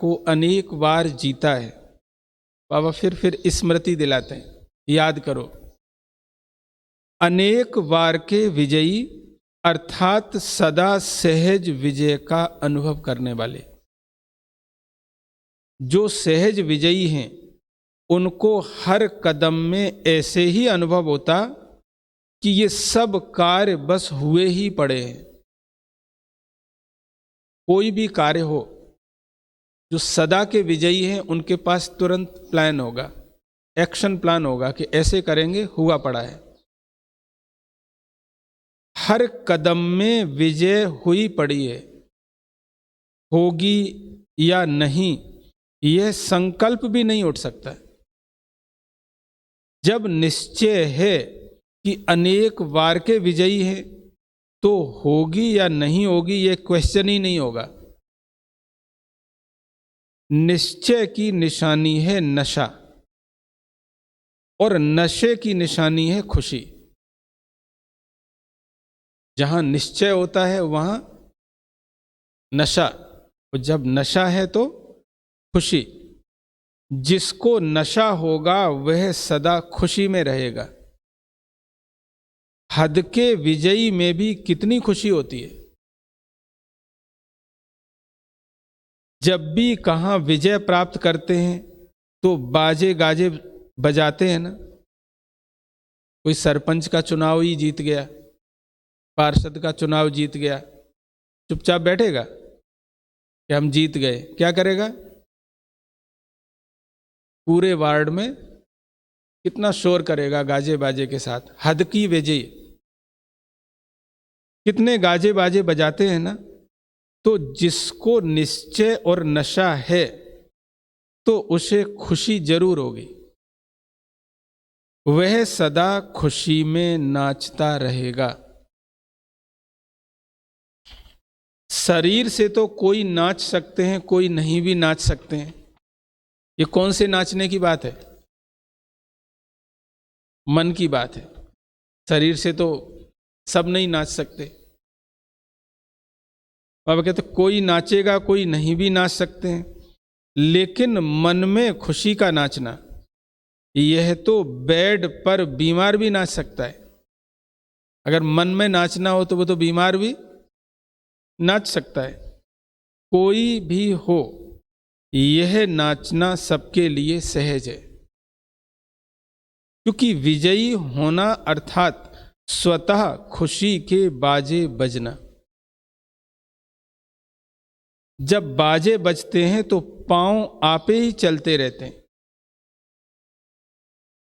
को अनेक बार जीता है। बाबा फिर स्मृति दिलाते हैं, याद करो। अनेक बार के विजयी अर्थात सदा सहज विजय का अनुभव करने वाले। जो सहज विजयी हैं उनको हर कदम में ऐसे ही अनुभव होता कि ये सब कार्य बस हुए ही पड़े हैं। कोई भी कार्य हो, जो सदा के विजयी हैं उनके पास तुरंत प्लान होगा, एक्शन प्लान होगा कि ऐसे करेंगे, हुआ पड़ा है। हर कदम में विजय हुई पड़ी है। होगी या नहीं, यह संकल्प भी नहीं उठ सकता। जब निश्चय है कि अनेक बार के विजयी हैं तो होगी या नहीं होगी यह क्वेश्चन ही नहीं होगा। निश्चय की निशानी है नशा और नशे की निशानी है खुशी। जहां निश्चय होता है वहां नशा, और जब नशा है तो खुशी। जिसको नशा होगा वह सदा खुशी में रहेगा। हद के विजयी में भी कितनी खुशी होती है। जब भी कहाँ विजय प्राप्त करते हैं तो बाजे गाजे बजाते हैं ना। कोई सरपंच का चुनाव ही जीत गया, पार्षद का चुनाव जीत गया, चुपचाप बैठेगा कि हम जीत गए? क्या करेगा? पूरे वार्ड में कितना शोर करेगा गाजे बाजे के साथ। हद की विजय कितने गाजे बाजे बजाते हैं ना। तो जिसको निश्चय और नशा है तो उसे खुशी जरूर होगी। वह सदा खुशी में नाचता रहेगा। शरीर से तो कोई नाच सकते हैं, कोई नहीं भी नाच सकते हैं। ये कौन से नाचने की बात है? मन की बात है। शरीर से तो सब नहीं नाच सकते। बाबा कहते कोई नाचेगा, कोई नहीं भी नाच सकते हैं, लेकिन मन में खुशी का नाचना, यह तो बेड पर बीमार भी नाच सकता है। अगर मन में नाचना हो तो वो तो बीमार भी नाच सकता है। कोई भी हो, यह नाचना सबके लिए सहज है। क्योंकि विजयी होना अर्थात स्वतः खुशी के बाजे बजना। जब बाजे बजते हैं तो पांव आपे ही चलते रहते हैं।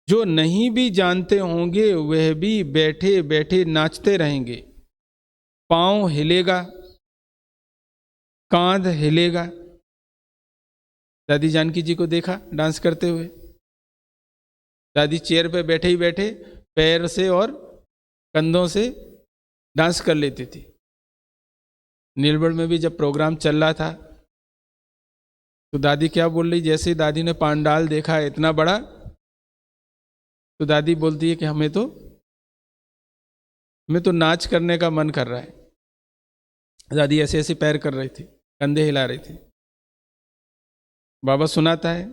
जो नहीं भी जानते होंगे वह भी बैठे बैठे नाचते रहेंगे। पांव हिलेगा, कांध हिलेगा। दादी जानकी जी को देखा डांस करते हुए। दादी चेयर पे बैठे ही बैठे पैर से और कंधों से डांस कर लेती थी। नीलबढ़ में भी जब प्रोग्राम चल रहा था तो दादी क्या बोल रही, जैसे दादी ने पांडाल देखा इतना बड़ा, तो दादी बोलती है कि हमें तो नाच करने का मन कर रहा है। दादी ऐसे ऐसे पैर कर रही थी, कंधे हिला रही थी। बाबा सुनाता है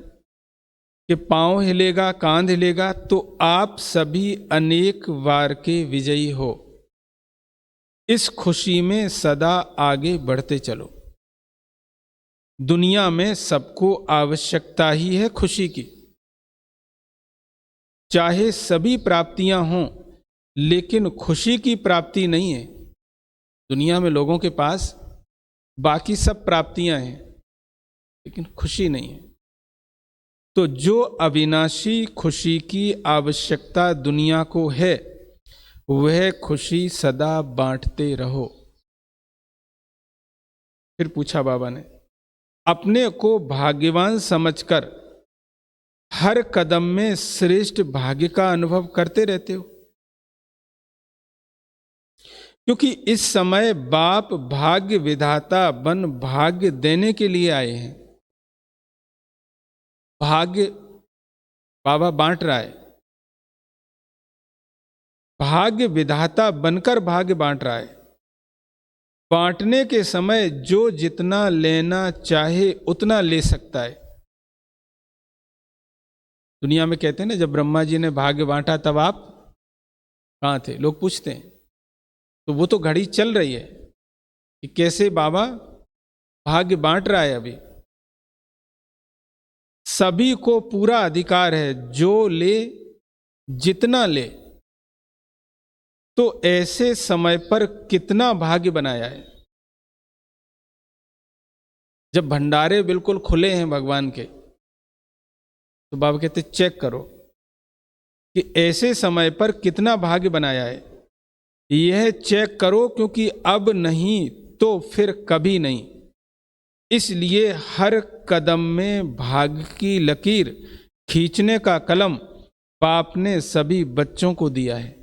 कि पांव हिलेगा, कांध हिलेगा तो आप सभी अनेक बार के विजयी हो। इस खुशी में सदा आगे बढ़ते चलो। दुनिया में सबको आवश्यकता ही है खुशी की। चाहे सभी प्राप्तियां हों, लेकिन खुशी की प्राप्ति नहीं है। दुनिया में लोगों के पास बाकी सब प्राप्तियां हैं, लेकिन खुशी नहीं है। तो जो अविनाशी खुशी की आवश्यकता दुनिया को है, वह खुशी सदा बांटते रहो। फिर पूछा बाबा ने, अपने को भाग्यवान समझकर हर कदम में श्रेष्ठ भाग्य का अनुभव करते रहते हो? क्योंकि इस समय बाप भाग्य विधाता बन भाग्य देने के लिए आए हैं। भाग्य बाबा बांट रहा है। भाग्य विधाता बनकर भाग्य बांट रहा है। बांटने के समय जो जितना लेना चाहे उतना ले सकता है। दुनिया में कहते हैं ना, जब ब्रह्मा जी ने भाग्य बांटा तब आप कहाँ थे, लोग पूछते हैं। तो वो तो घड़ी चल रही है कि कैसे बाबा भाग्य बांट रहा है। अभी सभी को पूरा अधिकार है, जो ले जितना ले। तो ऐसे समय पर कितना भाग्य बनाया है। जब भंडारे बिल्कुल खुले हैं भगवान के, तो बाबा कहते चेक करो कि ऐसे समय पर कितना भाग्य बनाया है। यह चेक करो, क्योंकि अब नहीं तो फिर कभी नहीं। इसलिए हर कदम में भाग्य की लकीर खींचने का कलम बाप ने सभी बच्चों को दिया है।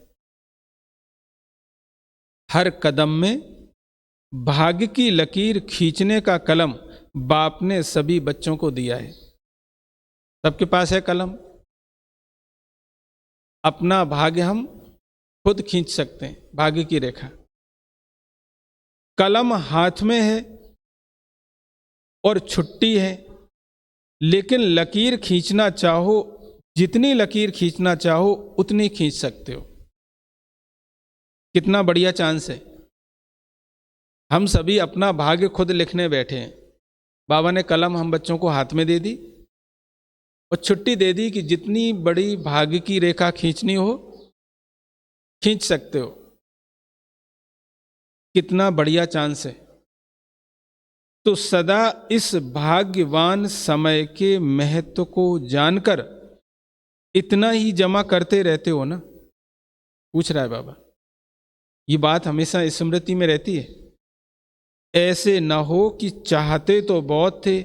हर कदम में भाग्य की लकीर खींचने का कलम बाप ने सभी बच्चों को दिया है। सबके पास है कलम। अपना भाग्य हम खुद खींच सकते हैं, भाग्य की रेखा। कलम हाथ में है और छुट्टी है, लेकिन लकीर खींचना चाहो, जितनी लकीर खींचना चाहो उतनी खींच सकते हो। कितना बढ़िया चांस है। हम सभी अपना भाग्य खुद लिखने बैठे हैं। बाबा ने कलम हम बच्चों को हाथ में दे दी और छुट्टी दे दी कि जितनी बड़ी भाग्य की रेखा खींचनी हो खींच सकते हो। कितना बढ़िया चांस है। तो सदा इस भाग्यवान समय के महत्व को जानकर इतना ही जमा करते रहते हो ना, पूछ रहा है बाबा। ये बात हमेशा स्मृति में रहती है। ऐसे न हो कि चाहते तो बहुत थे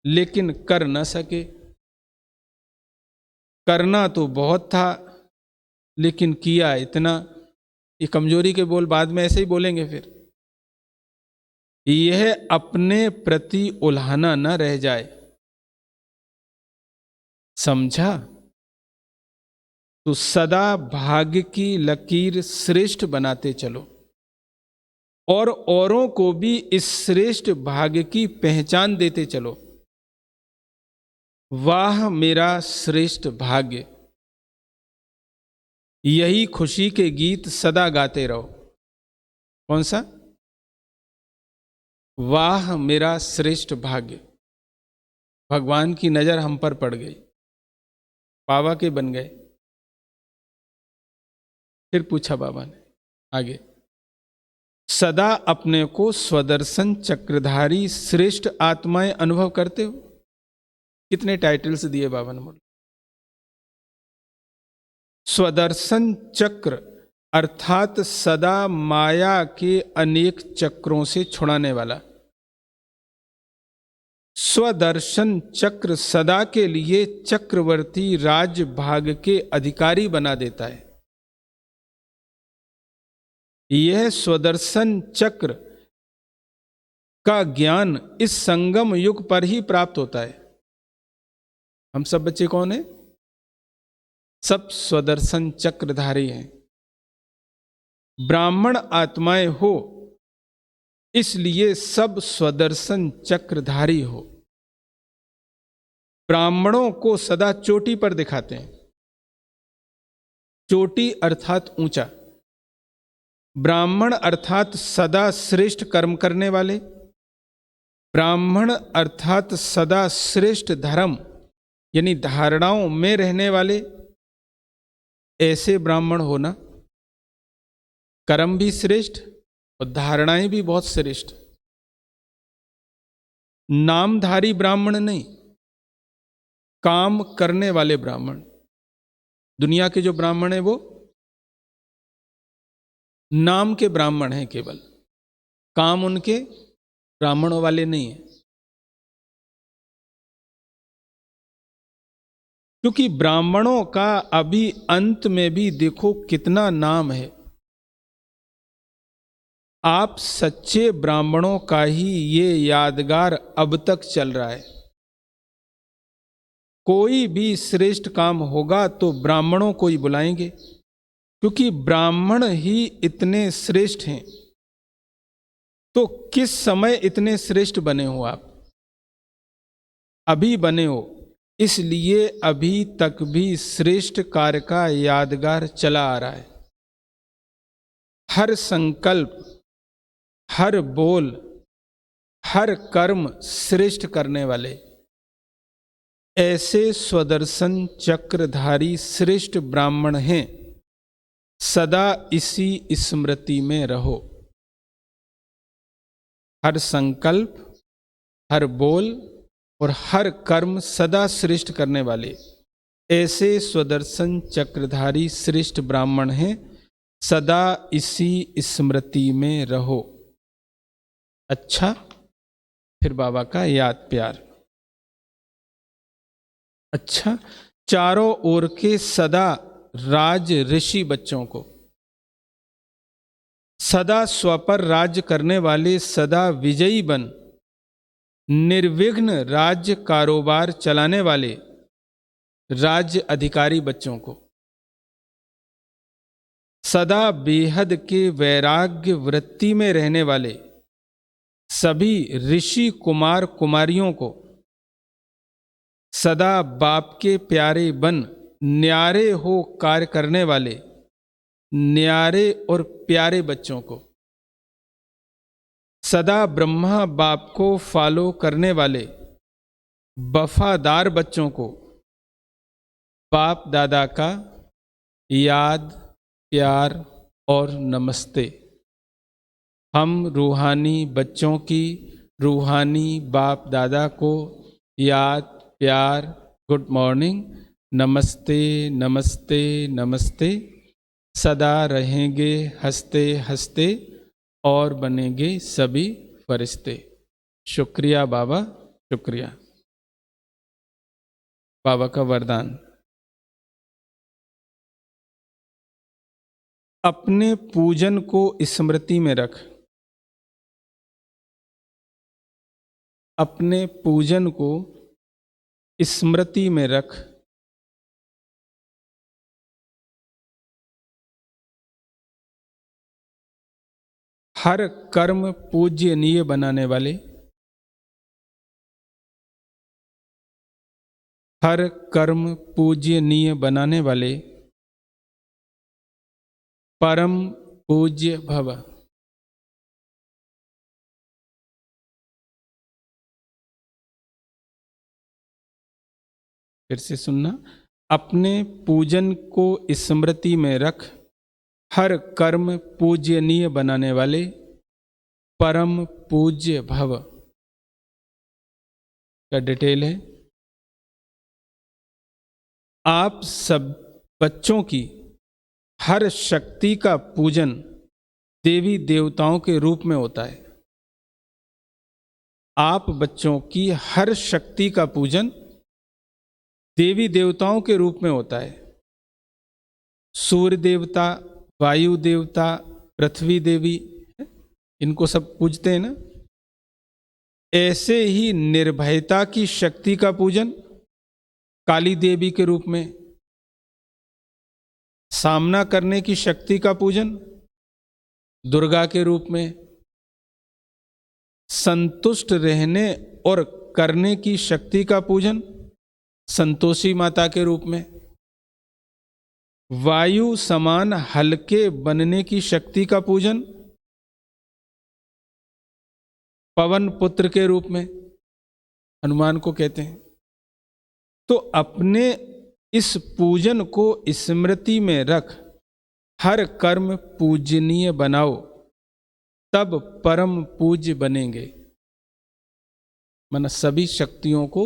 लेकिन कर न सके, करना तो बहुत था लेकिन किया इतना। ये कमजोरी के बोल बाद में ऐसे ही बोलेंगे फिर। यह अपने प्रति उल्हाना न रह जाए, समझा। तो सदा भाग्य की लकीर श्रेष्ठ बनाते चलो और औरों को भी इस श्रेष्ठ भाग्य की पहचान देते चलो। वाह मेरा श्रेष्ठ भाग्य, यही खुशी के गीत सदा गाते रहो। कौन सा? वाह मेरा श्रेष्ठ भाग्य। भगवान की नजर हम पर पड़ गई, बाबा के बन गए। फिर पूछा बाबा ने आगे, सदा अपने को स्वदर्शन चक्रधारी श्रेष्ठ आत्माएं अनुभव करते हो। कितने टाइटल्स दिए बाबा ने। बोले स्वदर्शन चक्र अर्थात सदा माया के अनेक चक्रों से छुड़ाने वाला। स्वदर्शन चक्र सदा के लिए चक्रवर्ती राज भाग के अधिकारी बना देता है। यह स्वदर्शन चक्र का ज्ञान इस संगम युग पर ही प्राप्त होता है। हम सब बच्चे कौन है? सब स्वदर्शन चक्रधारी हैं। ब्राह्मण आत्माएं हो, इसलिए सब स्वदर्शन चक्रधारी हो। ब्राह्मणों को सदा चोटी पर दिखाते हैं। चोटी अर्थात ऊंचा। ब्राह्मण अर्थात सदा श्रेष्ठ कर्म करने वाले। ब्राह्मण अर्थात सदा श्रेष्ठ धर्म यानी धारणाओं में रहने वाले। ऐसे ब्राह्मण होना, कर्म भी श्रेष्ठ और धारणाएं भी बहुत श्रेष्ठ। नामधारी ब्राह्मण नहीं, काम करने वाले ब्राह्मण। दुनिया के जो ब्राह्मण हैं वो नाम के ब्राह्मण हैं केवल, काम उनके ब्राह्मणों वाले नहीं है। क्योंकि ब्राह्मणों का अभी अंत में भी देखो कितना नाम है। आप सच्चे ब्राह्मणों का ही ये यादगार अब तक चल रहा है। कोई भी श्रेष्ठ काम होगा तो ब्राह्मणों को ही बुलाएंगे, क्योंकि ब्राह्मण ही इतने श्रेष्ठ हैं तो किस समय इतने श्रेष्ठ बने हो आप? अभी बने हो, इसलिए अभी तक भी श्रेष्ठ कार्य का यादगार चला आ रहा है। हर संकल्प, हर बोल, हर कर्म श्रेष्ठ करने वाले ऐसे स्वदर्शन चक्रधारी श्रेष्ठ ब्राह्मण हैं। सदा इसी स्मृति में रहो। हर संकल्प, हर बोल और हर कर्म सदा श्रेष्ठ करने वाले ऐसे स्वदर्शन चक्रधारी श्रेष्ठ ब्राह्मण हैं। सदा इसी स्मृति में रहो। अच्छा, फिर बाबा का याद प्यार। अच्छा, चारों ओर के सदा राज ऋषि बच्चों को, सदा स्वपर राज्य करने वाले सदा विजयी बन निर्विघ्न राज्य कारोबार चलाने वाले राज्य अधिकारी बच्चों को, सदा बेहद के वैराग्य वृत्ति में रहने वाले सभी ऋषि कुमार कुमारियों को, सदा बाप के प्यारे बन न्यारे हो कार्य करने वाले न्यारे और प्यारे बच्चों को, सदा ब्रह्मा बाप को फॉलो करने वाले वफादार बच्चों को बाप दादा का याद प्यार और नमस्ते। हम रूहानी बच्चों की रूहानी बाप दादा को याद प्यार, गुड मॉर्निंग, नमस्ते नमस्ते नमस्ते। सदा रहेंगे हंसते हंसते और बनेंगे सभी फरिश्ते। शुक्रिया बाबा, शुक्रिया। बाबा का वरदान। अपने पूजन को स्मृति में रख। अपने पूजन को स्मृति में रख। हर कर्म पूज्यनीय बनाने वाले, हर कर्म पूज्यनीय बनाने वाले परम पूज्य भव। फिर से सुनना। अपने पूजन को स्मृति में रख। हर कर्म पूज्यनीय बनाने वाले परम पूज्य भव। का डिटेल है। आप सब बच्चों की हर शक्ति का पूजन देवी देवताओं के रूप में होता है। आप बच्चों की हर शक्ति का पूजन देवी देवताओं के रूप में होता है। सूर्य देवता, वायु देवता, पृथ्वी देवी, इनको सब पूजते हैं ना। ऐसे ही निर्भयता की शक्ति का पूजन काली देवी के रूप में, सामना करने की शक्ति का पूजन दुर्गा के रूप में, संतुष्ट रहने और करने की शक्ति का पूजन संतोषी माता के रूप में, वायु समान हल्के बनने की शक्ति का पूजन पवन पुत्र के रूप में हनुमान को कहते हैं। तो अपने इस पूजन को स्मृति में रख। हर कर्म पूजनीय बनाओ, तब परम पूज्य बनेंगे। मन सभी शक्तियों को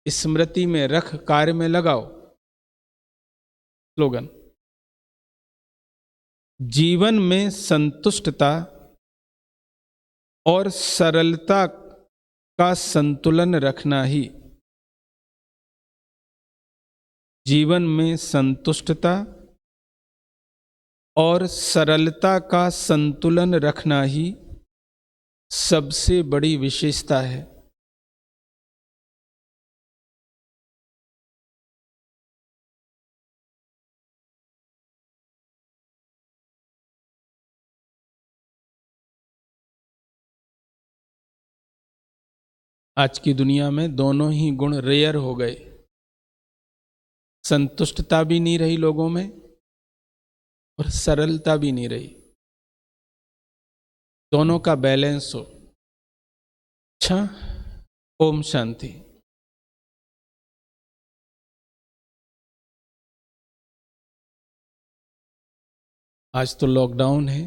स्मृति में रख कार्य में लगाओ। स्लोगन। जीवन में संतुष्टता और सरलता का संतुलन रखना ही, जीवन में संतुष्टता और सरलता का संतुलन रखना ही सबसे बड़ी विशेषता है। आज की दुनिया में दोनों ही गुण रेयर हो गए। संतुष्टता भी नहीं रही लोगों में और सरलता भी नहीं रही। दोनों का बैलेंस हो। अच्छा, ओम शांति। आज तो लॉकडाउन है।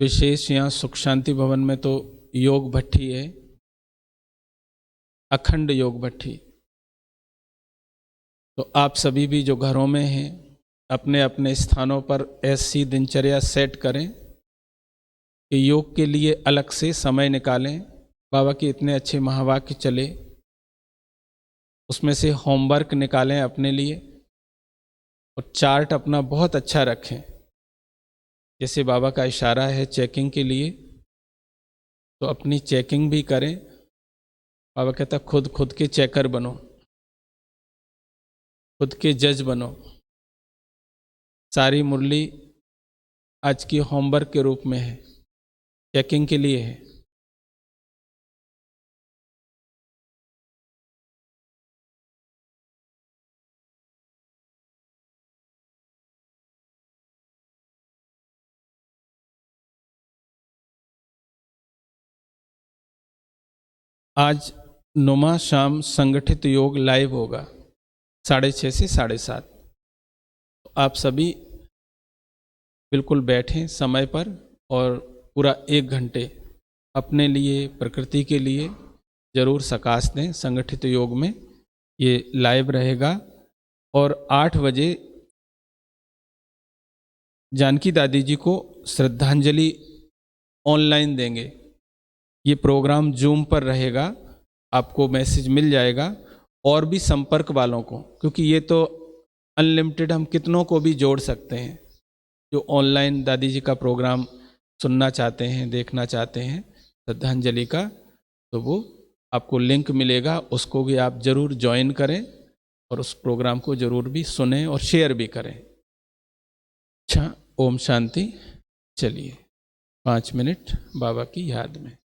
विशेष यहाँ सुख शांति भवन में तो योग भट्ठी है, अखंड योग भट्ठी। तो आप सभी भी जो घरों में हैं, अपने अपने स्थानों पर ऐसी दिनचर्या सेट करें कि योग के लिए अलग से समय निकालें। बाबा के इतने अच्छे महावाक्य चले, उसमें से होमवर्क निकालें अपने लिए और चार्ट अपना बहुत अच्छा रखें। जैसे बाबा का इशारा है चेकिंग के लिए, तो अपनी चेकिंग भी करें। बाबा कहता खुद के चेकर बनो, खुद के जज बनो। सारी मुरली आज की होमवर्क के रूप में है, चेकिंग के लिए है। आज नुमा शाम संगठित योग लाइव होगा 6:30 से 7:30। तो आप सभी बिल्कुल बैठें समय पर और पूरा 1 घंटे अपने लिए, प्रकृति के लिए जरूर सकाश दें। संगठित योग में ये लाइव रहेगा। और 8 बजे जानकी दादी जी को श्रद्धांजलि ऑनलाइन देंगे। ये प्रोग्राम जूम पर रहेगा, आपको मैसेज मिल जाएगा। और भी संपर्क वालों को, क्योंकि ये तो अनलिमिटेड, हम कितनों को भी जोड़ सकते हैं जो ऑनलाइन दादी जी का प्रोग्राम सुनना चाहते हैं, देखना चाहते हैं श्रद्धांजलि का। तो वो आपको लिंक मिलेगा, उसको भी आप जरूर ज्वाइन करें और उस प्रोग्राम को जरूर भी सुनें और शेयर भी करें। अच्छा, ओम शांति। चलिए 5 मिनट बाबा की याद में।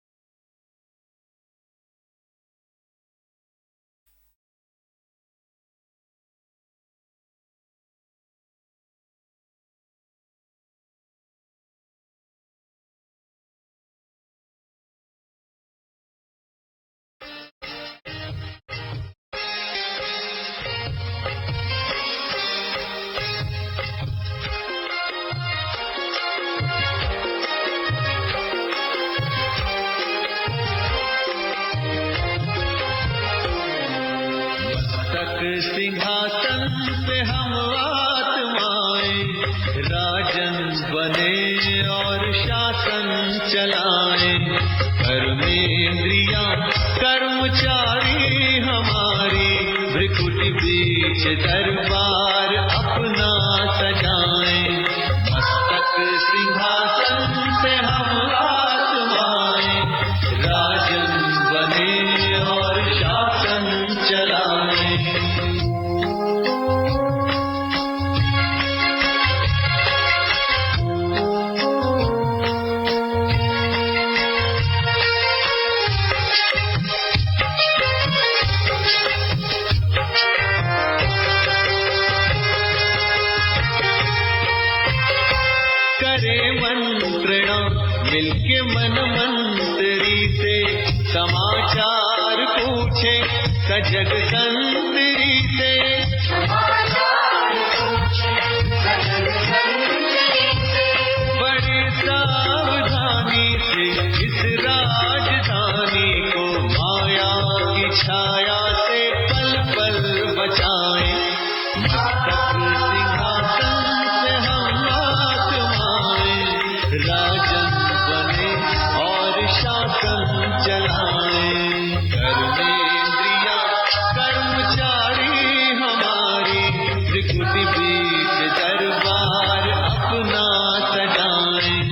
सिंहासन पे हम आत्माएं राजन बने और शासन चलाएं। कर्मेंद्रियां कर्मचारी हमारी, भ्रिकुटी बीच दरबार अपना सजाएं। मस्तक सिंहासन पे हम आत्माएं राजन बने और शासन चलाएं। मिलके मन मंत्री से समाचार पूछे, सजग संतरी से बड़ी सावधानी से इस राजधानी को माया की छाया से पल पल बचाएं। मस्तक सिंहासन से हम आत्माएं राजन बने और शासन चलाएं। कर्मेंद्रियां कर्मचारी हमारी, त्रिकुटी बीच दरबार अपना सजाएं।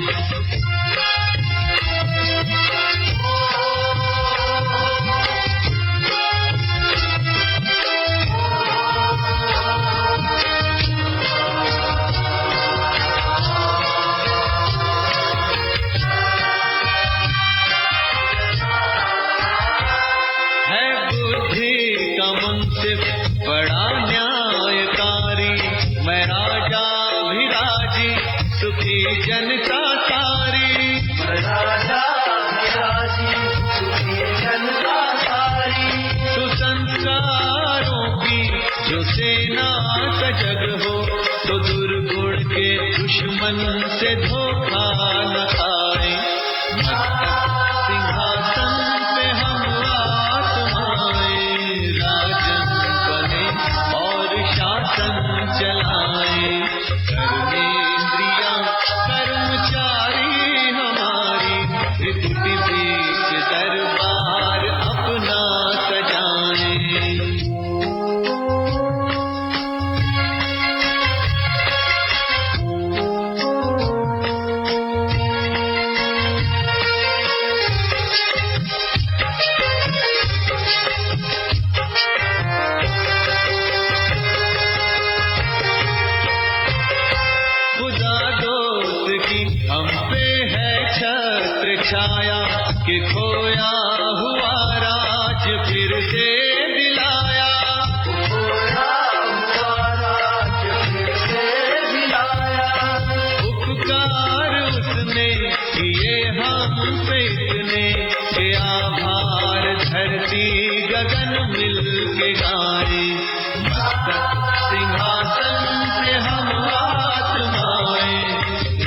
का मुंसिफ बड़ा न्यायकारी, मैं राजा भी राजी, सुखी जनता सारी। मैं राजा भी राजी, सुखी जनता सारी। सुसंस्कारों की जो सेना सजग हो, तो दुर्गुण के दुश्मन से धोखा न खाए। सिंहासन पे हम आत्माएं, राजन बने और शासन चलाए। कर्मेंद्रियां कर्मचारी हमारी, त्रिपुटी बीच दरबार अपना सजाएं। हम पे है छत्र छाया, कि खोया हुआ राज फिर से दिलाया। खोया हुआ राज फिर से दिलाया। उपकार उसने किए हम पे इतने, कि आभार धरती गगन मिल के गाए। मस्तक सिंहासन पे हम आत्माएं,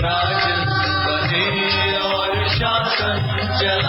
राजन बने और शासन चलाए।